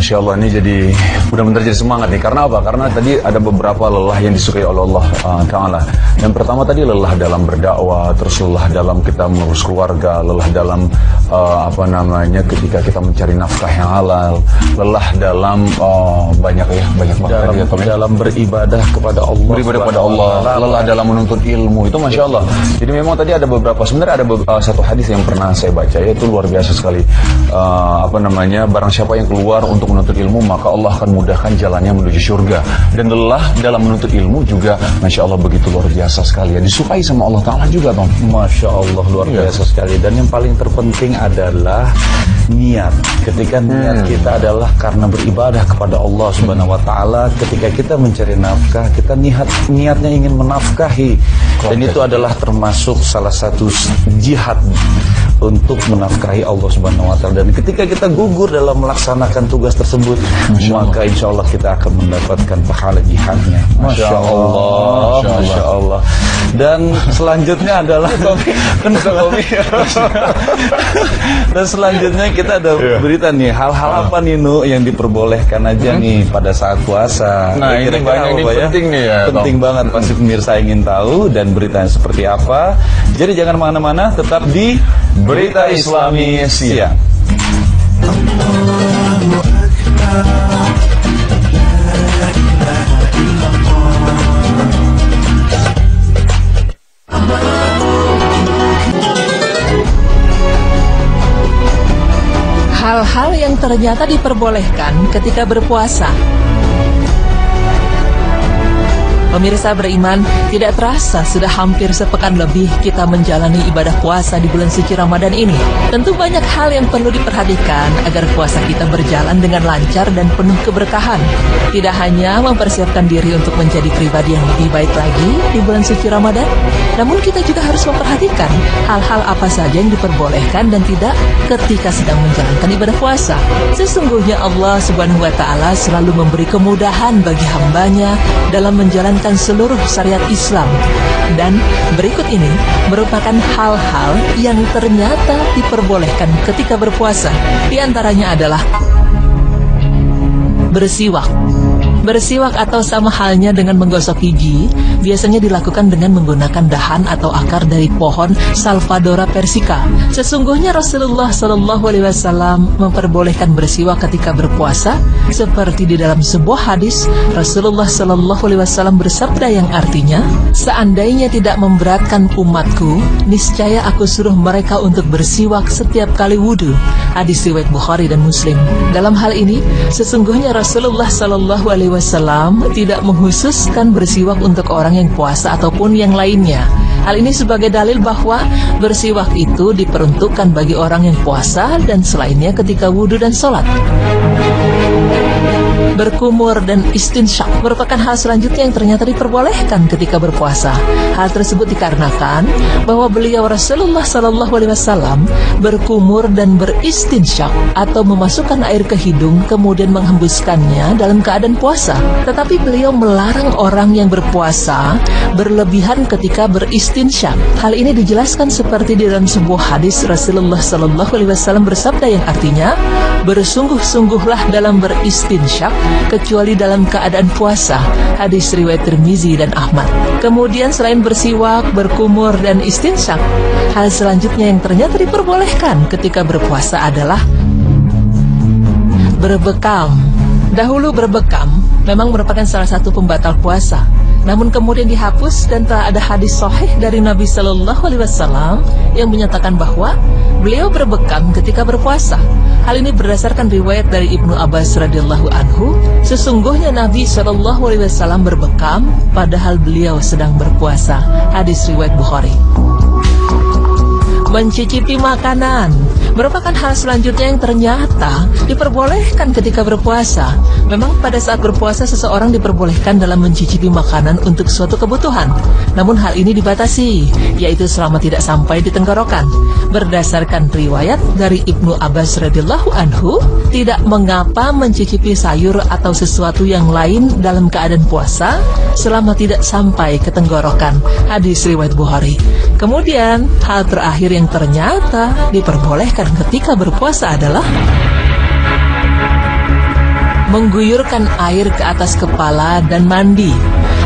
Masya Allah, ini jadi benar-benar jadi semangat nih. Karena apa? Karena tadi ada beberapa lelah yang disukai oleh Allah Ta'ala. Yang pertama tadi lelah dalam berdakwah, terus lelah dalam kita mengurus keluarga, lelah dalam ketika kita mencari nafkah yang halal, lelah dalam banyak dalam beribadah kepada Allah. Beribadah kepada Allah, lelah dalam menuntut ilmu, itu Masya Allah. Jadi memang tadi ada beberapa, sebenarnya ada satu hadis yang pernah saya baca, yaitu luar biasa sekali. Barang siapa yang keluar untuk menuntut ilmu, maka Allah akan mudahkan jalannya menuju surga. Dan lelah dalam menuntut ilmu juga Masya Allah begitu luar biasa sekali ya, disukai sama Allah Ta'ala juga, Tom. Masya Allah, luar biasa sekali. Dan yang paling terpenting adalah niat. Ketika niat kita adalah karena beribadah kepada Allah Subhanahu wa Ta'ala, ketika kita mencari nafkah, kita niatnya ingin menafkahi. Dan itu adalah termasuk salah satu jihad untuk menafkahi Allah Subhanahu wa Ta'ala. Dan ketika kita gugur dalam melaksanakan tugas tersebut, maka insya Allah kita akan mendapatkan pahala jihadnya. Masya Allah, Masya Allah. Dan selanjutnya adalah dan selanjutnya kita ada berita nih, hal-hal apa nih Nu yang diperbolehkan aja nih pada saat puasa. Nah, ini penting nih ya. Penting banget, pasti pemirsa ingin tahu dan beritanya seperti apa. Jadi jangan kemana-mana, tetap di Berita Islami Siang. Hal-hal yang ternyata diperbolehkan ketika berpuasa. Pemirsa beriman, tidak terasa sudah hampir sepekan lebih kita menjalani ibadah puasa di bulan suci Ramadan ini. Tentu banyak hal yang perlu diperhatikan agar puasa kita berjalan dengan lancar dan penuh keberkahan. Tidak hanya mempersiapkan diri untuk menjadi pribadi yang lebih baik lagi di bulan suci Ramadan, namun kita juga harus memperhatikan hal-hal apa saja yang diperbolehkan dan tidak ketika sedang menjalankan ibadah puasa. Sesungguhnya Allah Subhanahu wa Ta'ala selalu memberi kemudahan bagi hambanya dalam menjalankan seluruh syariat Islam. Dan berikut ini merupakan hal-hal yang ternyata diperbolehkan ketika berpuasa. Di antaranya adalah bersiwak. Bersiwak atau sama halnya dengan menggosok gigi biasanya dilakukan dengan menggunakan dahan atau akar dari pohon Salvadora persica. Sesungguhnya Rasulullah SAW memperbolehkan bersiwak ketika berpuasa, seperti di dalam sebuah hadis Rasulullah SAW bersabda yang artinya, seandainya tidak memberatkan umatku, niscaya aku suruh mereka untuk bersiwak setiap kali wudu. Hadis riwayat Bukhari dan Muslim. Dalam hal ini, sesungguhnya Rasulullah SAW tidak menghususkan bersiwak untuk orang yang puasa ataupun yang lainnya. Hal ini sebagai dalil bahwa bersiwak itu diperuntukkan bagi orang yang puasa dan selainnya ketika wudhu dan sholat. Berkumur dan istinsyak merupakan hal selanjutnya yang ternyata diperbolehkan ketika berpuasa. Hal tersebut dikarenakan bahwa beliau Rasulullah SAW berkumur dan beristinsyak atau memasukkan air ke hidung kemudian menghembuskannya dalam keadaan puasa. Tetapi beliau melarang orang yang berpuasa berlebihan ketika beristinsyak. Hal ini dijelaskan seperti di dalam sebuah hadis Rasulullah SAW bersabda yang artinya, bersungguh-sungguhlah dalam beristinsyak kecuali dalam keadaan puasa. Hadis riwayat Tirmizi dan Ahmad. Kemudian selain bersiwak, berkumur dan istinsyak, hal selanjutnya yang ternyata diperbolehkan ketika berpuasa adalah berbekam. Dahulu berbekam memang merupakan salah satu pembatal puasa, namun kemudian dihapus dan telah ada hadis sahih dari Nabi SAW yang menyatakan bahwa beliau berbekam ketika berpuasa. Hal ini berdasarkan riwayat dari Ibnu Abbas radhiyallahu anhu. Sesungguhnya Nabi SAW berbekam padahal beliau sedang berpuasa. Hadis riwayat Bukhari. Mencicipi makanan merupakan hal selanjutnya yang ternyata diperbolehkan ketika berpuasa. Memang pada saat berpuasa seseorang diperbolehkan dalam mencicipi makanan untuk suatu kebutuhan. Namun hal ini dibatasi, yaitu selama tidak sampai di tenggorokan. Berdasarkan riwayat dari Ibnu Abbas radhiyallahu anhu, tidak mengapa mencicipi sayur atau sesuatu yang lain dalam keadaan puasa selama tidak sampai ke tenggorokan. Hadis riwayat Bukhari. Kemudian hal terakhir yang ternyata diperbolehkan ketika berpuasa adalah mengguyurkan air ke atas kepala dan mandi.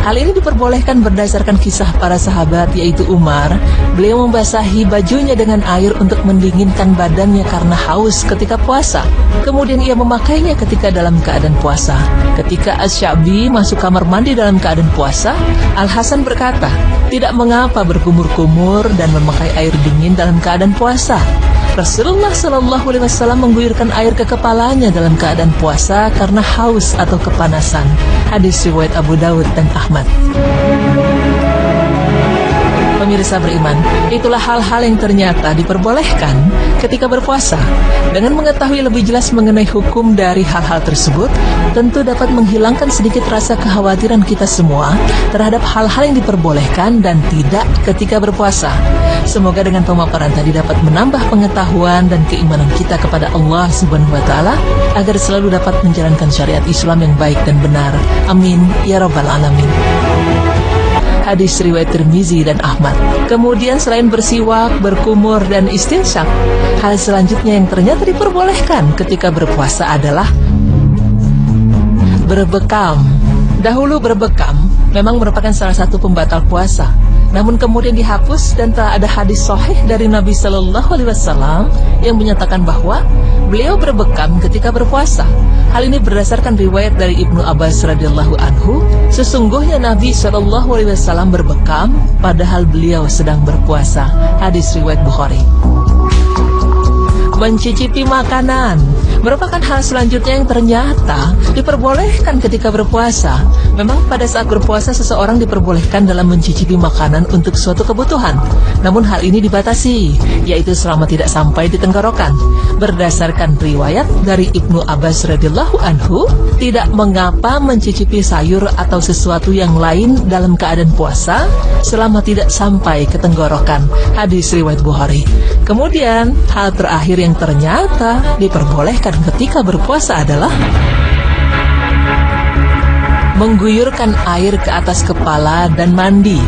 Hal ini diperbolehkan berdasarkan kisah para sahabat, yaitu Umar. Beliau membasahi bajunya dengan air untuk mendinginkan badannya karena haus ketika puasa. Kemudian ia memakainya ketika dalam keadaan puasa. Ketika Asy-Sya'bi masuk kamar mandi dalam keadaan puasa, Al-Hasan berkata, tidak mengapa berkumur-kumur dan memakai air dingin dalam keadaan puasa. Rasulullah SAW mengguyurkan air ke kepalanya dalam keadaan puasa karena haus atau kepanasan. Hadis riwayat Abu Dawud dan Ahmad. Pemirsa beriman, itulah hal-hal yang ternyata diperbolehkan ketika berpuasa. Dengan mengetahui lebih jelas mengenai hukum dari hal-hal tersebut, tentu dapat menghilangkan sedikit rasa kekhawatiran kita semua terhadap hal-hal yang diperbolehkan dan tidak ketika berpuasa. Semoga dengan pemaparan tadi dapat menambah pengetahuan dan keimanan kita kepada Allah Subhanahu wa Ta'ala, agar selalu dapat menjalankan syariat Islam yang baik dan benar. Amin ya rabbal alamin. Hadis riwayat Tirmizi dan Ahmad. Kemudian selain bersiwak, berkumur, dan istinsyak, hal selanjutnya yang ternyata diperbolehkan ketika berpuasa adalah berbekam. Dahulu berbekam memang merupakan salah satu pembatal puasa. Namun kemudian dihapus dan telah ada hadis sahih dari Nabi Shallallahu Alaihi Wasallam yang menyatakan bahwa beliau berbekam ketika berpuasa. Hal ini berdasarkan riwayat dari Ibnu Abbas radhiyallahu anhu. Sesungguhnya Nabi Shallallahu Alaihi Wasallam berbekam padahal beliau sedang berpuasa. Hadis riwayat Bukhari. Mencicipi makanan merupakan hal selanjutnya yang ternyata diperbolehkan ketika berpuasa. Memang pada saat berpuasa seseorang diperbolehkan dalam mencicipi makanan untuk suatu kebutuhan. Namun hal ini dibatasi, yaitu selama tidak sampai di tenggorokan. Berdasarkan riwayat dari Ibnu Abbas radhiyallahu anhu, tidak mengapa mencicipi sayur atau sesuatu yang lain dalam keadaan puasa selama tidak sampai ke tenggorokan. Hadis riwayat Bukhari. Kemudian hal terakhir yang ternyata diperbolehkan ketika berpuasa adalah mengguyurkan air ke atas kepala dan mandi.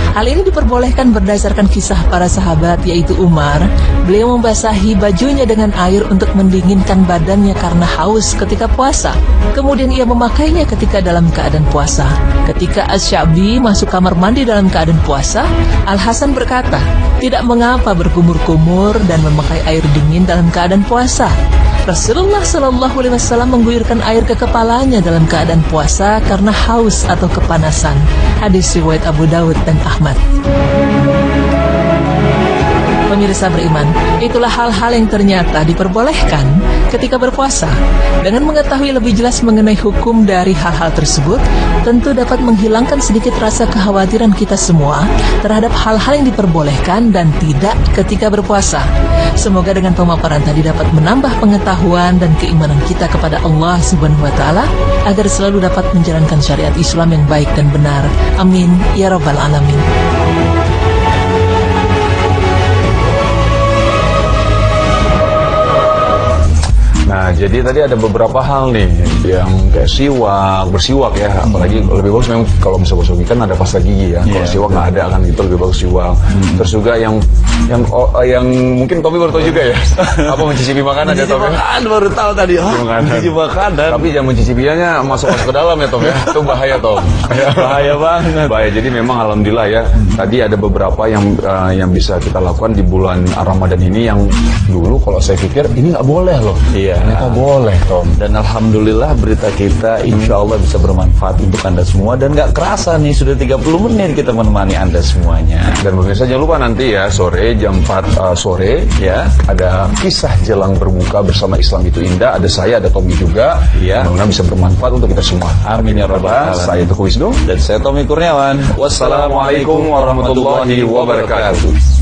Hal ini diperbolehkan berdasarkan kisah para sahabat, yaitu Umar. Beliau membasahi bajunya dengan air untuk mendinginkan badannya karena haus ketika puasa. Kemudian ia memakainya ketika dalam keadaan puasa. Ketika Asy-Sya'bi masuk kamar mandi dalam keadaan puasa, Al-Hasan berkata, tidak mengapa berkumur-kumur dan memakai air dingin dalam keadaan puasa. Rasulullah SAW mengguyurkan air ke kepalanya dalam keadaan puasa karena haus atau kepanasan. Hadis riwayat Abu Dawud dan Ahmad. Pemirsa beriman, itulah hal-hal yang ternyata diperbolehkan ketika berpuasa. Dengan mengetahui lebih jelas mengenai hukum dari hal-hal tersebut, tentu dapat menghilangkan sedikit rasa kekhawatiran kita semua terhadap hal-hal yang diperbolehkan dan tidak ketika berpuasa. Semoga dengan pemaparan tadi dapat menambah pengetahuan dan keimanan kita kepada Allah Subhanahu wa Ta'ala, agar selalu dapat menjalankan syariat Islam yang baik dan benar. Amin ya rabbal alamin. Nah, jadi tadi ada beberapa hal nih yang kayak bersiwak ya, apalagi lebih bagus memang kalau misalnya gosok gigi kan ada pasta gigi ya. Kalau siwak nggak ada kan, itu lebih bagus siwak. Terus juga yang mungkin Tommy baru tahu juga ya, apa mencicipi makanan ya Tommy? Makanan baru tahu tadi. Mencicipi makanan. Tapi jangan mencicipinya masuk ke dalam ya Tom ya, itu bahaya Tom. Bahaya banget. Bahaya. Jadi memang alhamdulillah ya, tadi ada beberapa yang bisa kita lakukan di bulan Ramadan ini yang dulu kalau saya pikir ini nggak boleh loh. Iya. Ternyata boleh Tom. Dan alhamdulillah berita kita insya Allah bisa bermanfaat untuk Anda semua. Dan gak kerasa nih sudah 30 menit kita menemani Anda semuanya. Dan pemirsa jangan lupa nanti ya sore jam 4 sore ya ada kisah jelang berbuka bersama Islam itu Indah. Ada saya, ada Tommy juga ya. Mudah-mudahan bisa bermanfaat untuk kita semua. Amin ya rabbal alamin. Saya Teguh Wisnu dan saya Tommy Kurniawan. Wassalamualaikum warahmatullahi wabarakatuh.